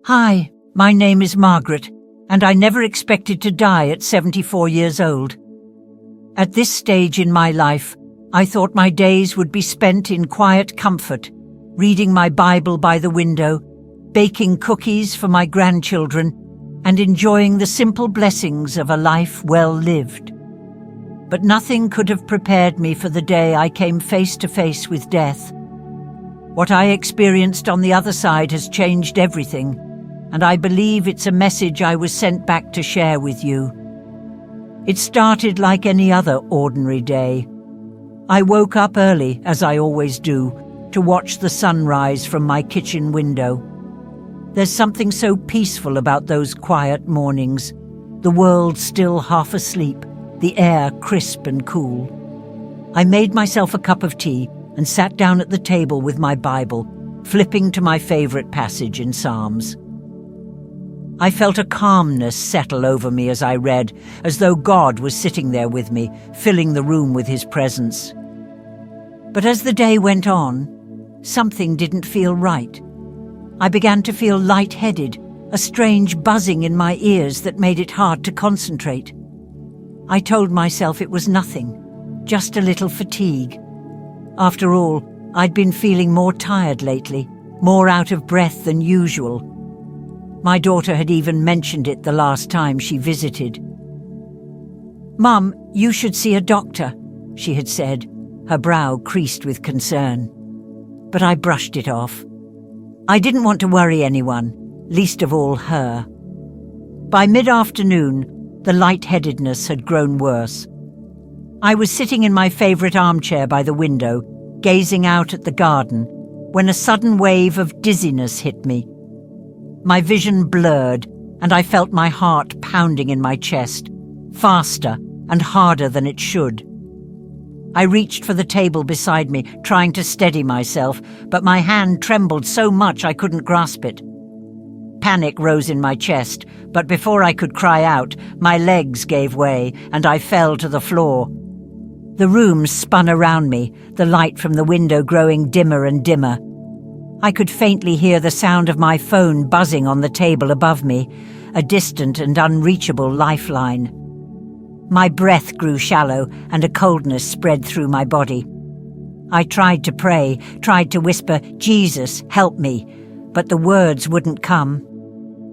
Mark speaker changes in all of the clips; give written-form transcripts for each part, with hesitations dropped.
Speaker 1: Hi, my name is Margaret, and I never expected to die at 74 years old. At this stage in my life, I thought my days would be spent in quiet comfort, reading my Bible by the window, baking cookies for my grandchildren, and enjoying the simple blessings of a life well lived. But nothing could have prepared me for the day I came face to face with death. What I experienced on the other side has changed everything, and I believe it's a message I was sent back to share with you. It started like any other ordinary day. I woke up early, as I always do, to watch the sunrise from my kitchen window. There's something so peaceful about those quiet mornings, the world still half asleep, the air crisp and cool. I made myself a cup of tea and sat down at the table with my Bible, flipping to my favorite passage in Psalms. I felt a calmness settle over me as I read, as though God was sitting there with me, filling the room with his presence. But as the day went on, something didn't feel right. I began to feel lightheaded, a strange buzzing in my ears that made it hard to concentrate. I told myself it was nothing, just a little fatigue. After all, I'd been feeling more tired lately, more out of breath than usual. My daughter had even mentioned it the last time she visited. "Mum, you should see a doctor," she had said, her brow creased with concern. But I brushed it off. I didn't want to worry anyone, least of all her. By mid-afternoon, the lightheadedness had grown worse. I was sitting in my favorite armchair by the window, gazing out at the garden, when a sudden wave of dizziness hit me. My vision blurred, and I felt my heart pounding in my chest, faster and harder than it should. I reached for the table beside me, trying to steady myself, but my hand trembled so much I couldn't grasp it. Panic rose in my chest, but before I could cry out, my legs gave way, and I fell to the floor. The room spun around me, the light from the window growing dimmer and dimmer. I could faintly hear the sound of my phone buzzing on the table above me, a distant and unreachable lifeline. My breath grew shallow, and a coldness spread through my body. I tried to pray, tried to whisper, "Jesus, help me," but the words wouldn't come.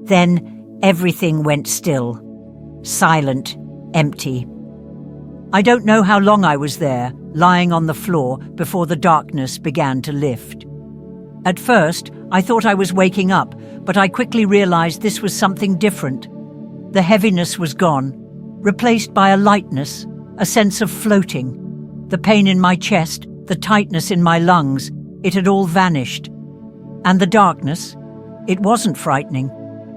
Speaker 1: Then everything went still, silent, empty. I don't know how long I was there, lying on the floor, before the darkness began to lift. At first, I thought I was waking up, but I quickly realized this was something different. The heaviness was gone, replaced by a lightness, a sense of floating. The pain in my chest, the tightness in my lungs, it had all vanished. And the darkness, it wasn't frightening.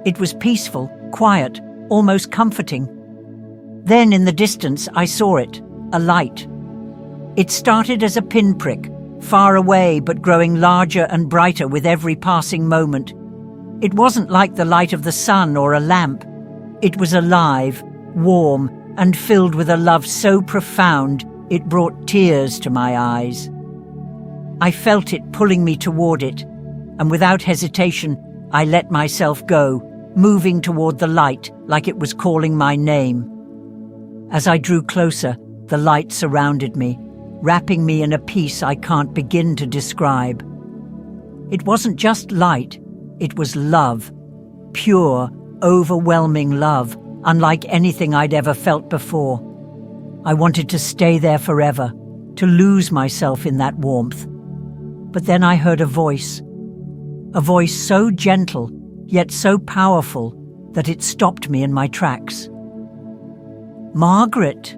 Speaker 1: It was peaceful, quiet, almost comforting. Then in the distance I saw it, a light. It started as a pinprick, far away but growing larger and brighter with every passing moment. It wasn't like the light of the sun or a lamp. It was alive, warm, and filled with a love so profound it brought tears to my eyes. I felt it pulling me toward it, and without hesitation, I let myself go, moving toward the light like it was calling my name. As I drew closer, the light surrounded me, wrapping me in a peace I can't begin to describe. It wasn't just light, it was love. Pure, overwhelming love, unlike anything I'd ever felt before. I wanted to stay there forever, to lose myself in that warmth. But then I heard a voice so gentle, yet so powerful that it stopped me in my tracks. "Margaret,"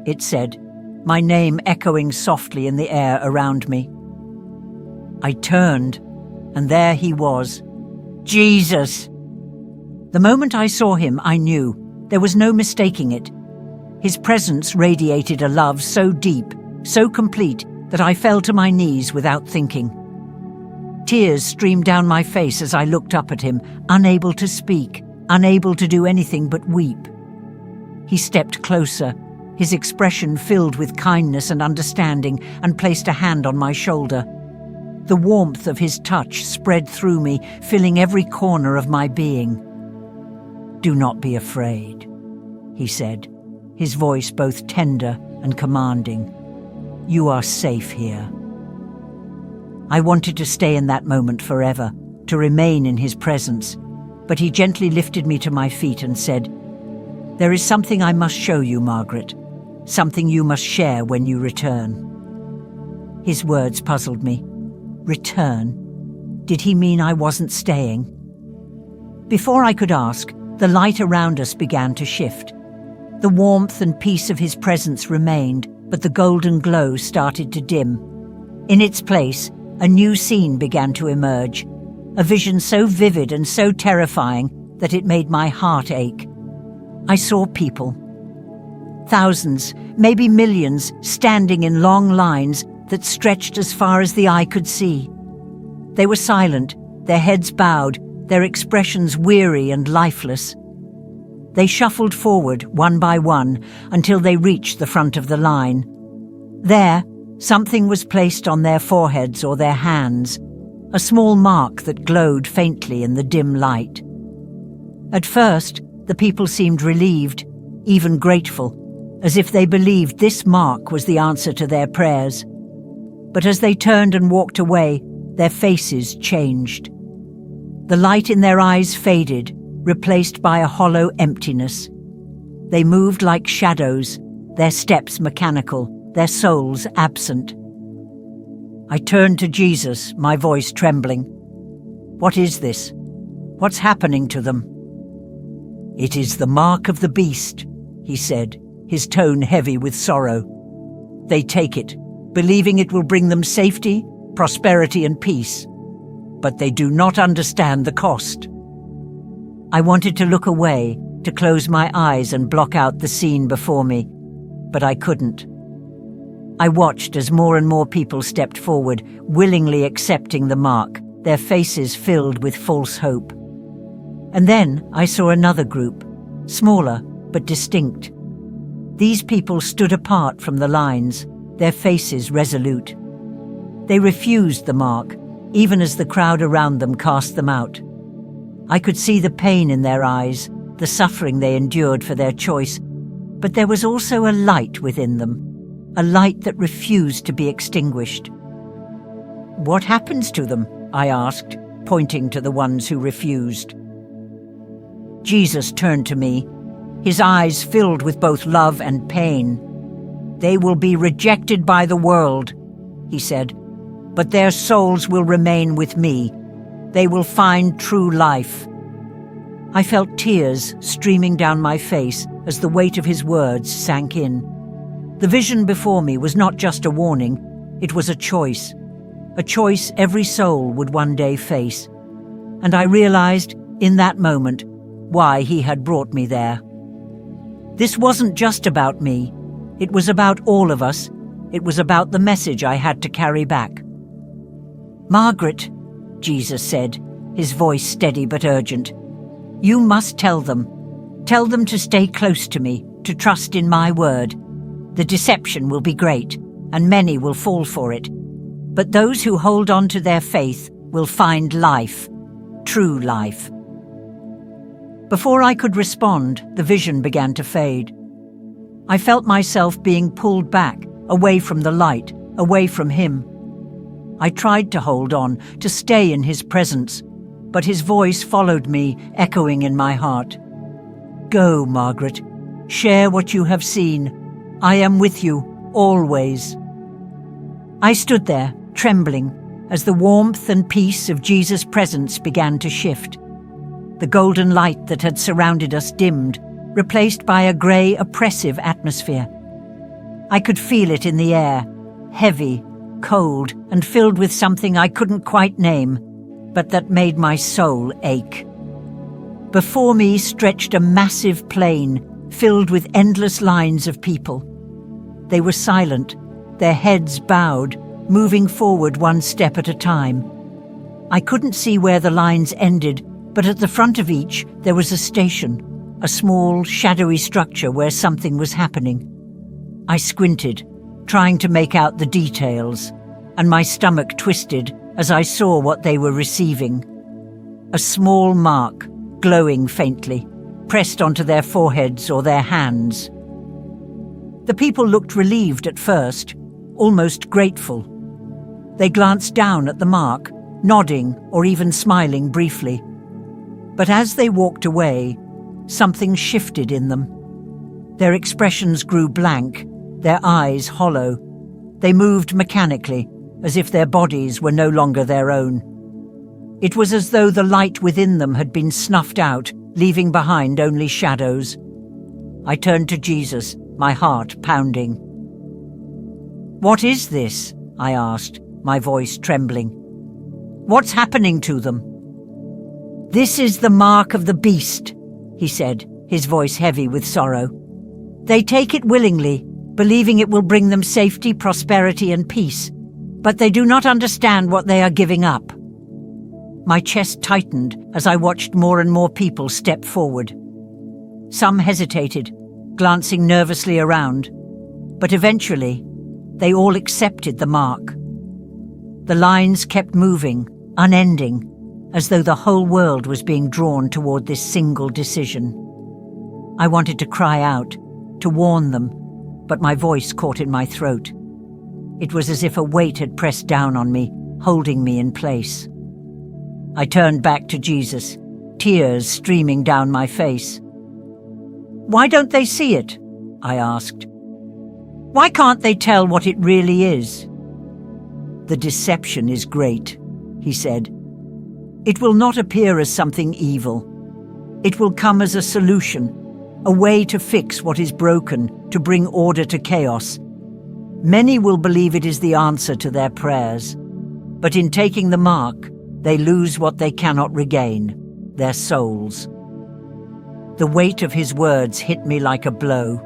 Speaker 1: it said, my name echoing softly in the air around me. I turned, and there he was. Jesus! The moment I saw him, I knew. There was no mistaking it. His presence radiated a love so deep, so complete, that I fell to my knees without thinking. Tears streamed down my face as I looked up at him, unable to speak, unable to do anything but weep. He stepped closer, his expression filled with kindness and understanding, and placed a hand on my shoulder. The warmth of his touch spread through me, filling every corner of my being. "Do not be afraid," he said, his voice both tender and commanding. "You are safe here." I wanted to stay in that moment forever, to remain in his presence, but he gently lifted me to my feet and said, "There is something I must show you, Margaret, something you must share when you return." His words puzzled me. Return? Did he mean I wasn't staying? Before I could ask, the light around us began to shift. The warmth and peace of his presence remained, but the golden glow started to dim. In its place, a new scene began to emerge, a vision so vivid and so terrifying that it made my heart ache. I saw people. Thousands, maybe millions, standing in long lines that stretched as far as the eye could see. They were silent, their heads bowed, their expressions weary and lifeless. They shuffled forward, one by one, until they reached the front of the line. There, something was placed on their foreheads or their hands, a small mark that glowed faintly in the dim light. At first, the people seemed relieved, even grateful, as if they believed this mark was the answer to their prayers. But as they turned and walked away, their faces changed. The light in their eyes faded, replaced by a hollow emptiness. They moved like shadows, their steps mechanical, their souls absent. I turned to Jesus, my voice trembling. "What is this? What's happening to them?" "It is the mark of the beast," he said, his tone heavy with sorrow. "They take it, believing it will bring them safety, prosperity and peace. But they do not understand the cost." I wanted to look away, to close my eyes and block out the scene before me, but I couldn't. I watched as more and more people stepped forward, willingly accepting the mark, their faces filled with false hope. And then I saw another group, smaller but distinct. These people stood apart from the lines, their faces resolute. They refused the mark, even as the crowd around them cast them out. I could see the pain in their eyes, the suffering they endured for their choice, but there was also a light within them, a light that refused to be extinguished. "What happens to them?" I asked, pointing to the ones who refused. Jesus turned to me, his eyes filled with both love and pain. "They will be rejected by the world," he said, "but their souls will remain with me. They will find true life." I felt tears streaming down my face as the weight of his words sank in. The vision before me was not just a warning, it was a choice every soul would one day face. And I realized, in that moment, why he had brought me there. This wasn't just about me. It was about all of us. It was about the message I had to carry back. "Margaret," Jesus said, his voice steady but urgent, "you must tell them. Tell them to stay close to me, to trust in my word. The deception will be great, and many will fall for it. But those who hold on to their faith will find life, true life." Before I could respond, the vision began to fade. I felt myself being pulled back, away from the light, away from him. I tried to hold on, to stay in his presence, but his voice followed me, echoing in my heart. "Go, Margaret. Share what you have seen. I am with you, always." I stood there, trembling, as the warmth and peace of Jesus' presence began to shift. The golden light that had surrounded us dimmed, replaced by a grey, oppressive atmosphere. I could feel it in the air, heavy, cold, and filled with something I couldn't quite name, but that made my soul ache. Before me stretched a massive plain, filled with endless lines of people. They were silent, their heads bowed, moving forward one step at a time. I couldn't see where the lines ended, but at the front of each there was a station, a small, shadowy structure where something was happening. I squinted, trying to make out the details, and my stomach twisted as I saw what they were receiving. A small mark, glowing faintly, pressed onto their foreheads or their hands. The people looked relieved at first, almost grateful. They glanced down at the mark, nodding or even smiling briefly. But as they walked away, something shifted in them. Their expressions grew blank, their eyes hollow. They moved mechanically, as if their bodies were no longer their own. It was as though the light within them had been snuffed out, leaving behind only shadows. I turned to Jesus, my heart pounding. "What is this?" I asked, my voice trembling. "What's happening to them?" "This is the mark of the beast," he said, his voice heavy with sorrow. "They take it willingly, believing it will bring them safety, prosperity, and peace, but they do not understand what they are giving up." My chest tightened as I watched more and more people step forward. Some hesitated, glancing nervously around, but eventually they all accepted the mark. The lines kept moving, unending, as though the whole world was being drawn toward this single decision. I wanted to cry out, to warn them, but my voice caught in my throat. It was as if a weight had pressed down on me, holding me in place. I turned back to Jesus, tears streaming down my face. "Why don't they see it?" I asked. "Why can't they tell what it really is?" "The deception is great," he said. "It will not appear as something evil. It will come as a solution, a way to fix what is broken, to bring order to chaos. Many will believe it is the answer to their prayers, but in taking the mark, they lose what they cannot regain, their souls." The weight of his words hit me like a blow.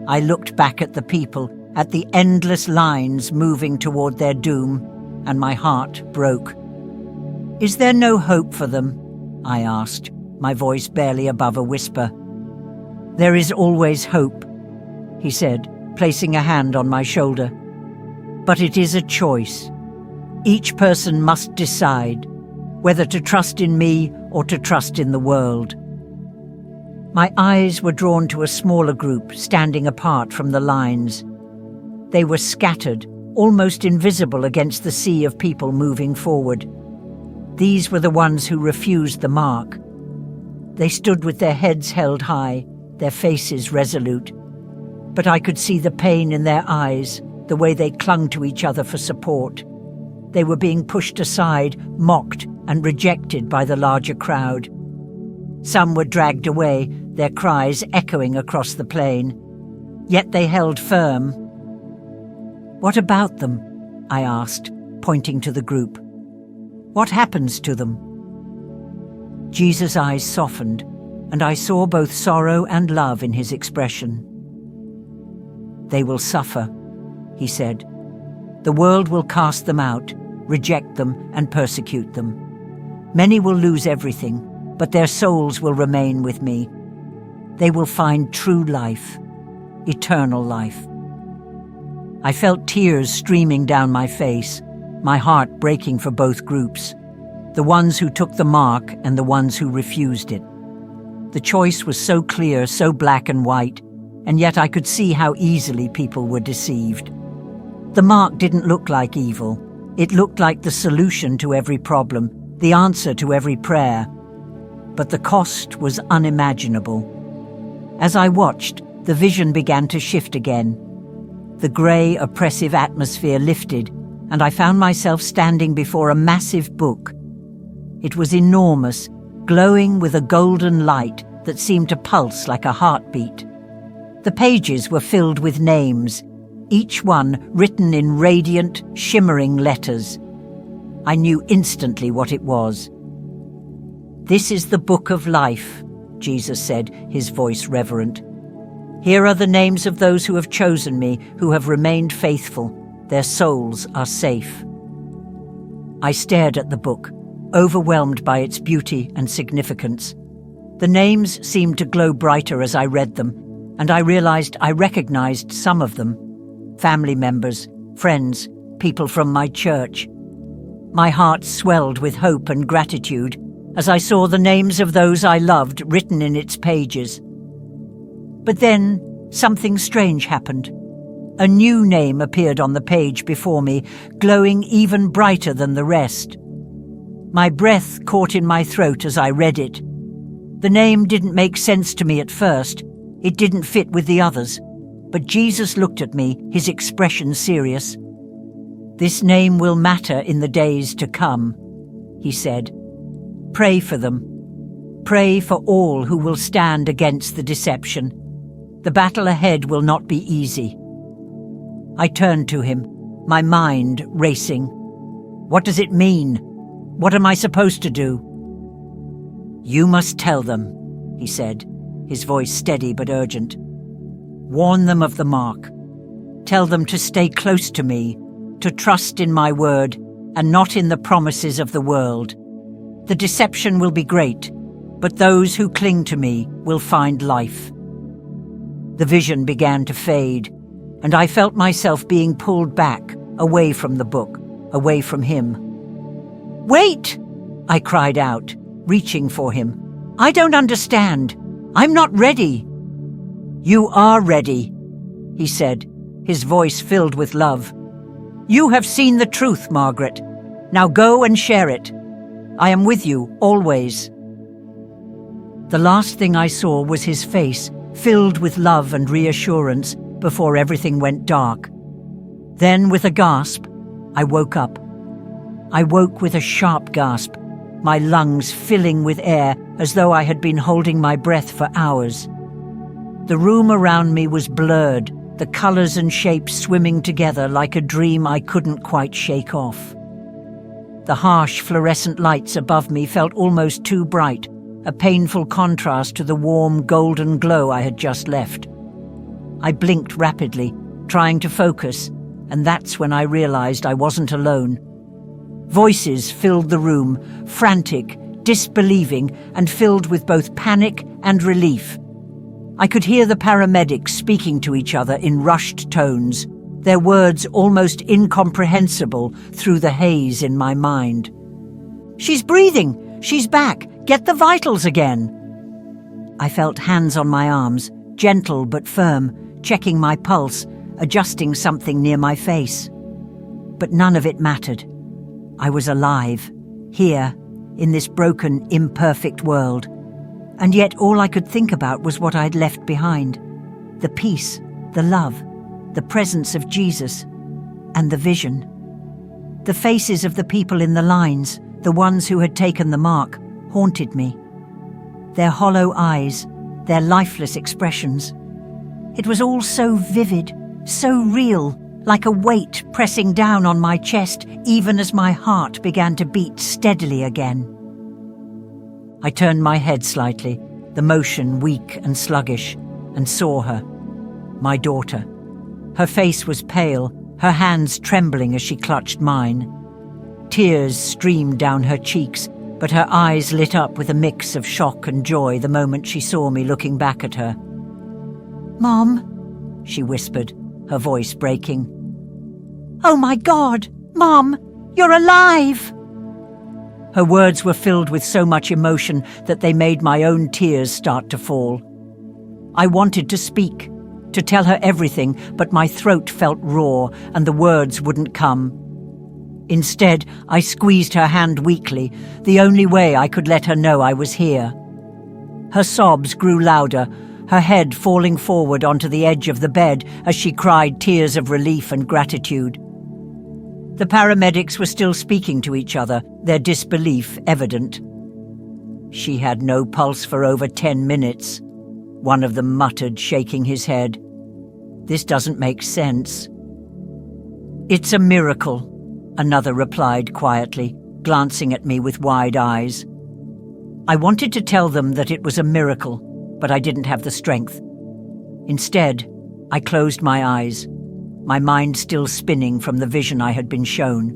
Speaker 1: I looked back at the people, at the endless lines moving toward their doom, and my heart broke. "Is there no hope for them?" I asked, my voice barely above a whisper. "There is always hope," he said, placing a hand on my shoulder. "But it is a choice. Each person must decide whether to trust in me or to trust in the world." My eyes were drawn to a smaller group standing apart from the lines. They were scattered, almost invisible against the sea of people moving forward. These were the ones who refused the mark. They stood with their heads held high, their faces resolute. But I could see the pain in their eyes, the way they clung to each other for support. They were being pushed aside, mocked, and rejected by the larger crowd. Some were dragged away, their cries echoing across the plain. Yet they held firm. "What about them?" I asked, pointing to the group. "What happens to them?" Jesus' eyes softened, and I saw both sorrow and love in his expression. "They will suffer," he said. "The world will cast them out, reject them, and persecute them. Many will lose everything, but their souls will remain with me. They will find true life, eternal life." I felt tears streaming down my face, my heart breaking for both groups, the ones who took the mark and the ones who refused it. The choice was so clear, so black and white, and yet I could see how easily people were deceived. The mark didn't look like evil. It looked like the solution to every problem, the answer to every prayer. But the cost was unimaginable. As I watched, the vision began to shift again. The grey, oppressive atmosphere lifted, and I found myself standing before a massive book. It was enormous, glowing with a golden light that seemed to pulse like a heartbeat. The pages were filled with names, each one written in radiant, shimmering letters. I knew instantly what it was. "This is the book of life," Jesus said, his voice reverent. "Here are the names of those who have chosen me, who have remained faithful. Their souls are safe." I stared at the book, overwhelmed by its beauty and significance. The names seemed to glow brighter as I read them, and I realized I recognized some of them. Family members, friends, people from my church. My heart swelled with hope and gratitude as I saw the names of those I loved written in its pages. But then something strange happened. A new name appeared on the page before me, glowing even brighter than the rest. My breath caught in my throat as I read it. The name didn't make sense to me at first. It didn't fit with the others. But Jesus looked at me, his expression serious. "This name will matter in the days to come," he said. "Pray for them. Pray for all who will stand against the deception. The battle ahead will not be easy." I turned to him, my mind racing. "What does it mean? What am I supposed to do?" "You must tell them," he said, his voice steady but urgent. "Warn them of the mark. Tell them to stay close to me, to trust in my word and not in the promises of the world. The deception will be great, but those who cling to me will find life." The vision began to fade, and I felt myself being pulled back, away from the book, away from him. "Wait!" I cried out, reaching for him. "I don't understand. I'm not ready." "You are ready," he said, his voice filled with love. "You have seen the truth, Margaret. Now go and share it. I am with you, always." The last thing I saw was his face, filled with love and reassurance, before everything went dark. Then, with a gasp, I woke up. I woke with a sharp gasp, my lungs filling with air as though I had been holding my breath for hours. The room around me was blurred, the colors and shapes swimming together like a dream I couldn't quite shake off. The harsh fluorescent lights above me felt almost too bright, a painful contrast to the warm golden glow I had just left. I blinked rapidly, trying to focus, and that's when I realized I wasn't alone. Voices filled the room, frantic, disbelieving, and filled with both panic and relief. I could hear the paramedics speaking to each other in rushed tones, their words almost incomprehensible through the haze in my mind. "She's breathing! She's back! Get the vitals again!" I felt hands on my arms, gentle but firm, checking my pulse, adjusting something near my face. But none of it mattered. I was alive, here, in this broken, imperfect world. And yet all I could think about was what I'd left behind. The peace, the love, the presence of Jesus, and the vision. The faces of the people in the lines, the ones who had taken the mark, haunted me. Their hollow eyes, their lifeless expressions. It was all so vivid, so real, like a weight pressing down on my chest even as my heart began to beat steadily again. I turned my head slightly, the motion weak and sluggish, and saw her, my daughter. Her face was pale, her hands trembling as she clutched mine. Tears streamed down her cheeks, but her eyes lit up with a mix of shock and joy the moment she saw me looking back at her. "Mom," she whispered, her voice breaking. "Oh my God! Mom, you're alive!" Her words were filled with so much emotion that they made my own tears start to fall. I wanted to speak, to tell her everything, but my throat felt raw and the words wouldn't come. Instead, I squeezed her hand weakly, the only way I could let her know I was here. Her sobs grew louder, her head falling forward onto the edge of the bed as she cried tears of relief and gratitude. The paramedics were still speaking to each other, their disbelief evident. "She had no pulse for over 10 minutes, one of them muttered, shaking his head. "This doesn't make sense." "It's a miracle," another replied quietly, glancing at me with wide eyes. I wanted to tell them that it was a miracle, but I didn't have the strength. Instead, I closed my eyes, my mind still spinning from the vision I had been shown.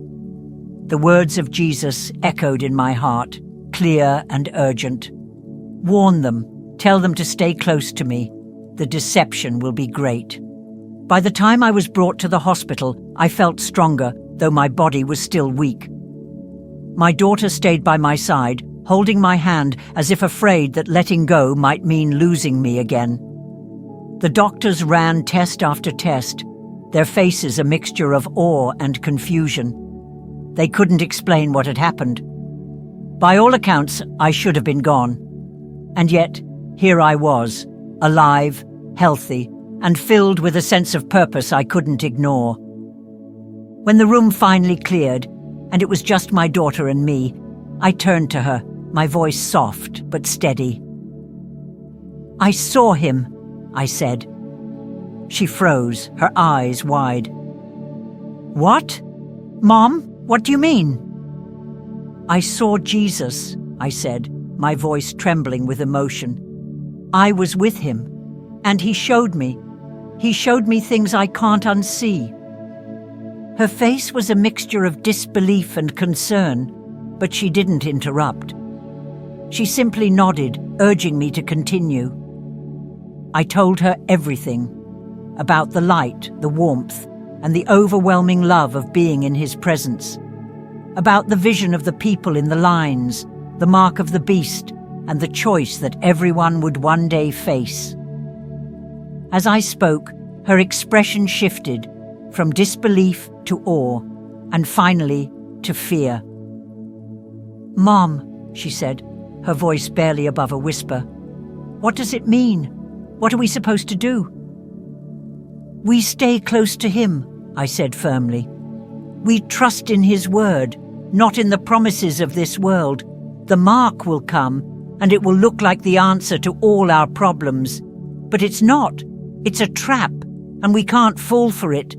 Speaker 1: The words of Jesus echoed in my heart, clear and urgent. "Warn them, tell them to stay close to me. The deception will be great." By the time I was brought to the hospital, I felt stronger, though my body was still weak. My daughter stayed by my side, holding my hand as if afraid that letting go might mean losing me again. The doctors ran test after test, their faces a mixture of awe and confusion. They couldn't explain what had happened. By all accounts, I should have been gone. And yet, here I was, alive, healthy, and filled with a sense of purpose I couldn't ignore. When the room finally cleared, and it was just my daughter and me, I turned to her, my voice soft but steady. "I saw him," I said. She froze, her eyes wide. "What? Mom, what do you mean?" "I saw Jesus," I said, my voice trembling with emotion. "I was with him, and he showed me. He showed me things I can't unsee." Her face was a mixture of disbelief and concern, but she didn't interrupt. She simply nodded, urging me to continue. I told her everything, about the light, the warmth, and the overwhelming love of being in his presence, about the vision of the people in the lines, the mark of the beast, and the choice that everyone would one day face. As I spoke, her expression shifted from disbelief to awe, and finally to fear. "Mom," she said, her voice barely above a whisper, "what does it mean? What are we supposed to do?" "We stay close to him," I said firmly. "We trust in his word, not in the promises of this world. The mark will come, and it will look like the answer to all our problems. But it's not. It's a trap, and we can't fall for it."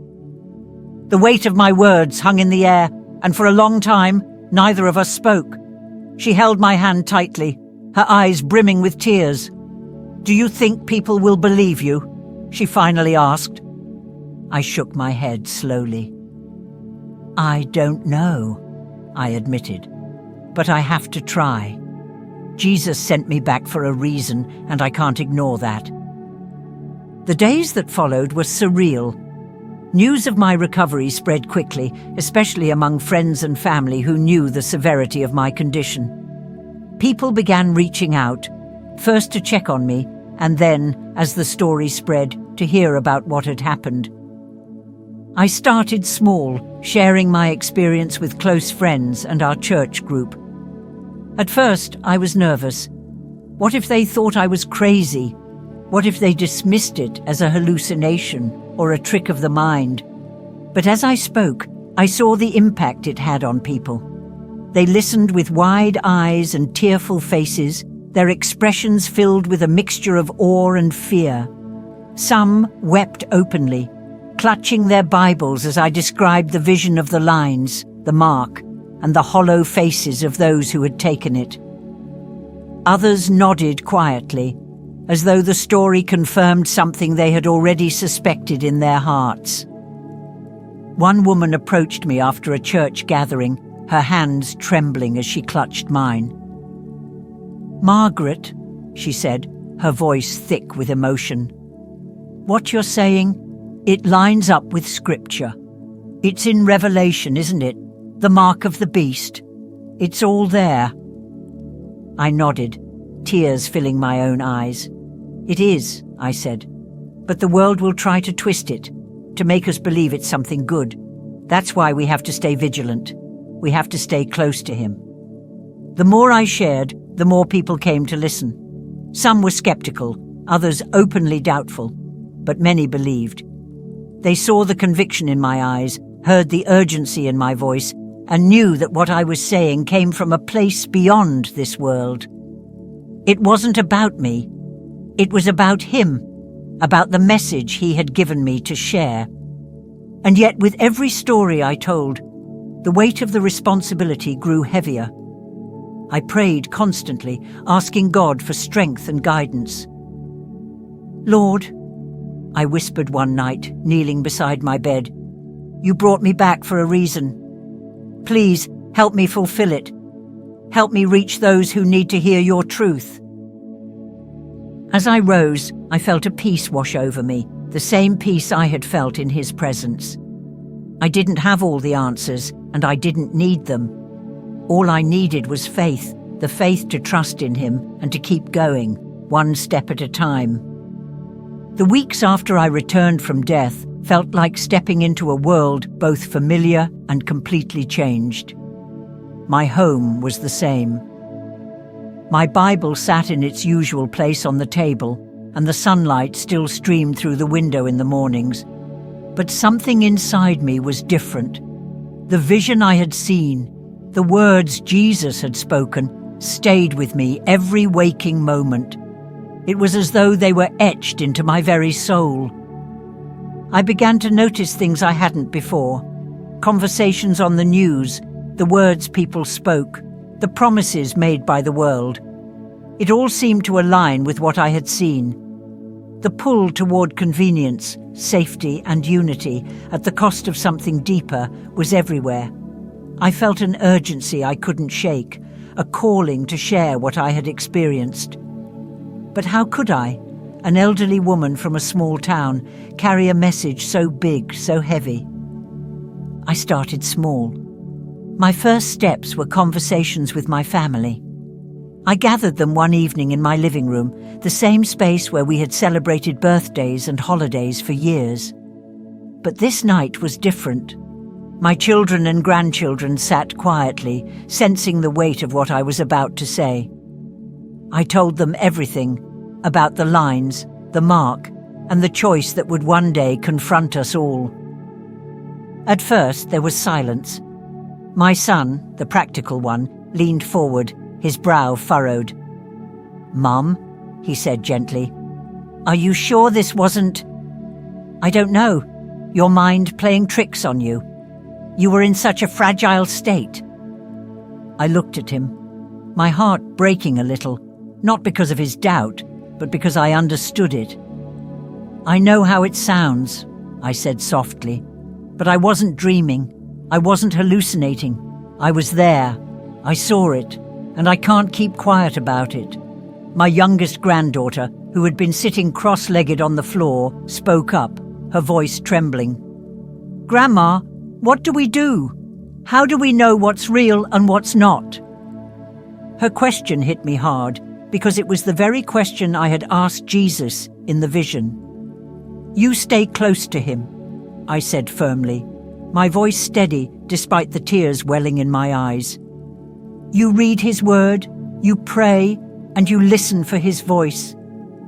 Speaker 1: The weight of my words hung in the air, and for a long time, neither of us spoke. She held my hand tightly, her eyes brimming with tears. "Do you think people will believe you?" she finally asked. I shook my head slowly. "I don't know," I admitted, "but I have to try. Jesus sent me back for a reason, and I can't ignore that." The days that followed were surreal. News of my recovery spread quickly, especially among friends and family who knew the severity of my condition. People began reaching out, first to check on me, and then, as the story spread, to hear about what had happened. I started small, sharing my experience with close friends and our church group. At first, I was nervous. What if they thought I was crazy? What if they dismissed it as a hallucination or a trick of the mind? But as I spoke, I saw the impact it had on people. They listened with wide eyes and tearful faces, their expressions filled with a mixture of awe and fear. Some wept openly, clutching their Bibles as I described the vision of the lines, the mark, and the hollow faces of those who had taken it. Others nodded quietly, as though the story confirmed something they had already suspected in their hearts. One woman approached me after a church gathering, her hands trembling as she clutched mine. "Margaret," she said, her voice thick with emotion, "what you're saying, it lines up with Scripture. It's in Revelation, isn't it? The mark of the beast. It's all there." I nodded, tears filling my own eyes. "It is," I said, "but the world will try to twist it, to make us believe it's something good. That's why we have to stay vigilant. We have to stay close to him." The more I shared, the more people came to listen. Some were skeptical, others openly doubtful, but many believed. They saw the conviction in my eyes, heard the urgency in my voice, and knew that what I was saying came from a place beyond this world. It wasn't about me. It was about him, about the message he had given me to share. And yet, with every story I told, the weight of the responsibility grew heavier. I prayed constantly, asking God for strength and guidance. "Lord," I whispered one night, kneeling beside my bed, "you brought me back for a reason. Please help me fulfill it. Help me reach those who need to hear your truth." As I rose, I felt a peace wash over me, the same peace I had felt in his presence. I didn't have all the answers, and I didn't need them. All I needed was faith, the faith to trust in him and to keep going, one step at a time. The weeks after I returned from death felt like stepping into a world both familiar and completely changed. My home was the same. My Bible sat in its usual place on the table, and the sunlight still streamed through the window in the mornings. But something inside me was different. The vision I had seen, the words Jesus had spoken, stayed with me every waking moment. It was as though they were etched into my very soul. I began to notice things I hadn't before. Conversations on the news, the words people spoke, the promises made by the world. It all seemed to align with what I had seen. The pull toward convenience, safety and unity at the cost of something deeper was everywhere. I felt an urgency I couldn't shake, a calling to share what I had experienced. But how could I, an elderly woman from a small town, carry a message so big, so heavy? I started small. My first steps were conversations with my family. I gathered them one evening in my living room, the same space where we had celebrated birthdays and holidays for years. But this night was different. My children and grandchildren sat quietly, sensing the weight of what I was about to say. I told them everything about the lines, the mark, and the choice that would one day confront us all. At first, there was silence. My son, the practical one, leaned forward, his brow furrowed. "Mum," he said gently, "are you sure this wasn't—" "I don't know. Your mind playing tricks on you. You were in such a fragile state." I looked at him, my heart breaking a little, not because of his doubt, but because I understood it. "I know how it sounds," I said softly, "but I wasn't dreaming. I wasn't hallucinating. I was there. I saw it, and I can't keep quiet about it." My youngest granddaughter, who had been sitting cross-legged on the floor, spoke up, her voice trembling. "Grandma, what do we do? How do we know what's real and what's not?" Her question hit me hard, because it was the very question I had asked Jesus in the vision. "You stay close to him," I said firmly, my voice steady despite the tears welling in my eyes. "You read his word, you pray, and you listen for his voice.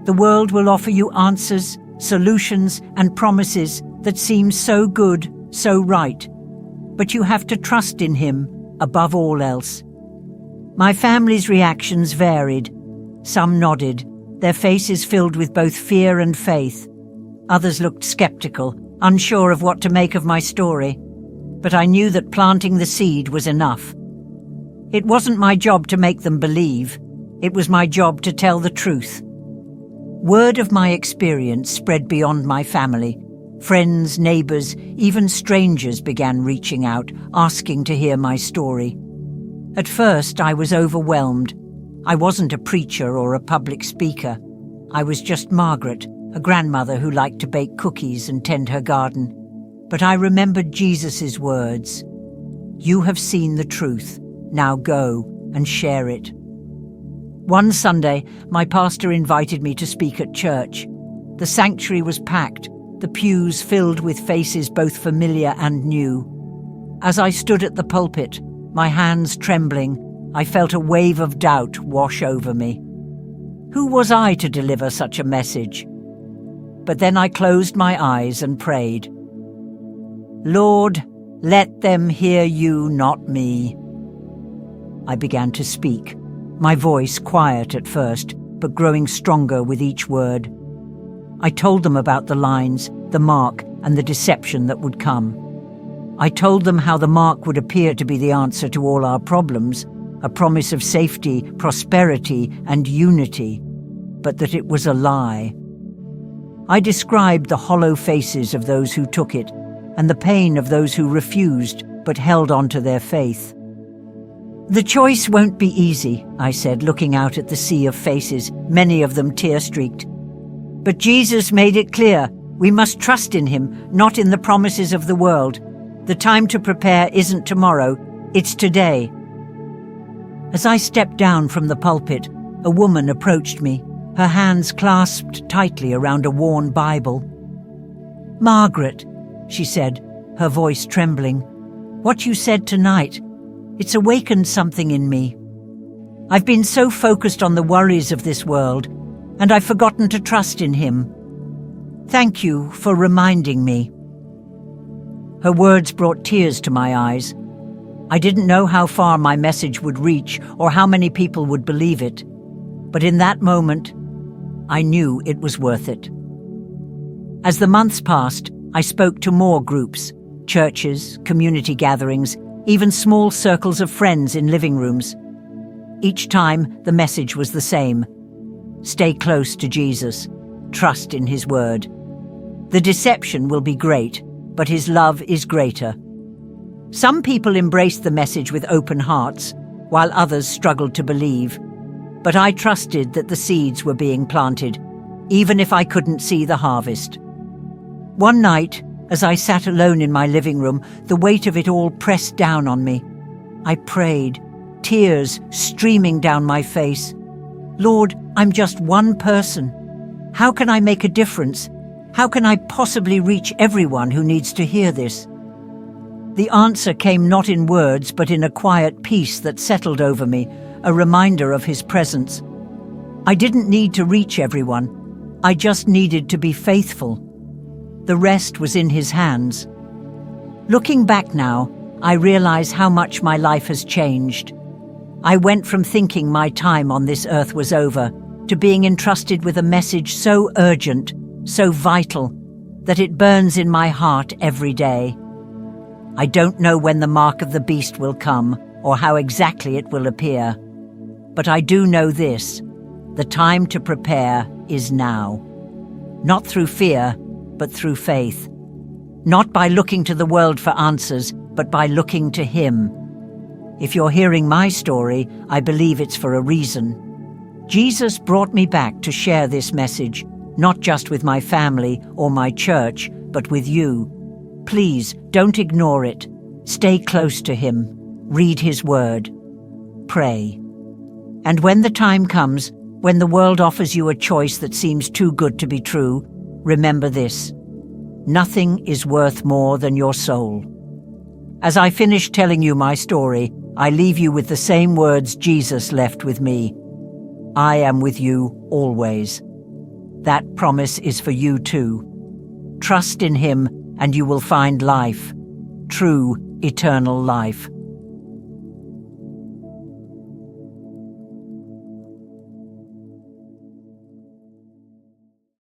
Speaker 1: The world will offer you answers, solutions, and promises that seem so good, so right. But you have to trust in him above all else." My family's reactions varied. Some nodded, their faces filled with both fear and faith. Others looked skeptical, unsure of what to make of my story. But I knew that planting the seed was enough. It wasn't my job to make them believe. It was my job to tell the truth. Word of my experience spread beyond my family. Friends, neighbors, even strangers began reaching out, asking to hear my story. At first, I was overwhelmed. I wasn't a preacher or a public speaker. I was just Margaret, a grandmother who liked to bake cookies and tend her garden. But I remembered Jesus' words, "You have seen the truth. Now go and share it." One Sunday, my pastor invited me to speak at church. The sanctuary was packed, the pews filled with faces both familiar and new. As I stood at the pulpit, my hands trembling, I felt a wave of doubt wash over me. Who was I to deliver such a message? But then I closed my eyes and prayed. "Lord, let them hear you, not me." I began to speak, my voice quiet at first, but growing stronger with each word. I told them about the lines, the mark, and the deception that would come. I told them how the mark would appear to be the answer to all our problems, a promise of safety, prosperity, and unity, but that it was a lie. I described the hollow faces of those who took it, and the pain of those who refused but held on to their faith. "The choice won't be easy," I said, looking out at the sea of faces, many of them tear-streaked. "But Jesus made it clear, we must trust in him, not in the promises of the world. The time to prepare isn't tomorrow, it's today." As I stepped down from the pulpit, a woman approached me, her hands clasped tightly around a worn Bible. "Margaret," she said, her voice trembling, "what you said tonight, it's awakened something in me. I've been so focused on the worries of this world, and I've forgotten to trust in Him. Thank you for reminding me." Her words brought tears to my eyes. I didn't know how far my message would reach or how many people would believe it, but in that moment, I knew it was worth it. As the months passed, I spoke to more groups, churches, community gatherings, even small circles of friends in living rooms. Each time, the message was the same. Stay close to Jesus. Trust in His word. The deception will be great, but His love is greater. Some people embraced the message with open hearts, while others struggled to believe. But I trusted that the seeds were being planted, even if I couldn't see the harvest. One night, as I sat alone in my living room, the weight of it all pressed down on me. I prayed, tears streaming down my face. "Lord, I'm just one person. How can I make a difference? How can I possibly reach everyone who needs to hear this?" The answer came not in words, but in a quiet peace that settled over me, a reminder of His presence. I didn't need to reach everyone. I just needed to be faithful. The rest was in His hands. Looking back now, I realize how much my life has changed. I went from thinking my time on this earth was over to being entrusted with a message so urgent, so vital, that it burns in my heart every day. I don't know when the mark of the beast will come or how exactly it will appear. But I do know this: the time to prepare is now. Not through fear, but through faith. Not by looking to the world for answers, but by looking to Him. If you're hearing my story, I believe it's for a reason. Jesus brought me back to share this message, not just with my family or my church, but with you. Please, don't ignore it. Stay close to Him. Read His word. Pray. And when the time comes, when the world offers you a choice that seems too good to be true, remember this: nothing is worth more than your soul. As I finish telling you my story, I leave you with the same words Jesus left with me. I am with you always. That promise is for you too. Trust in Him and you will find life, true eternal life.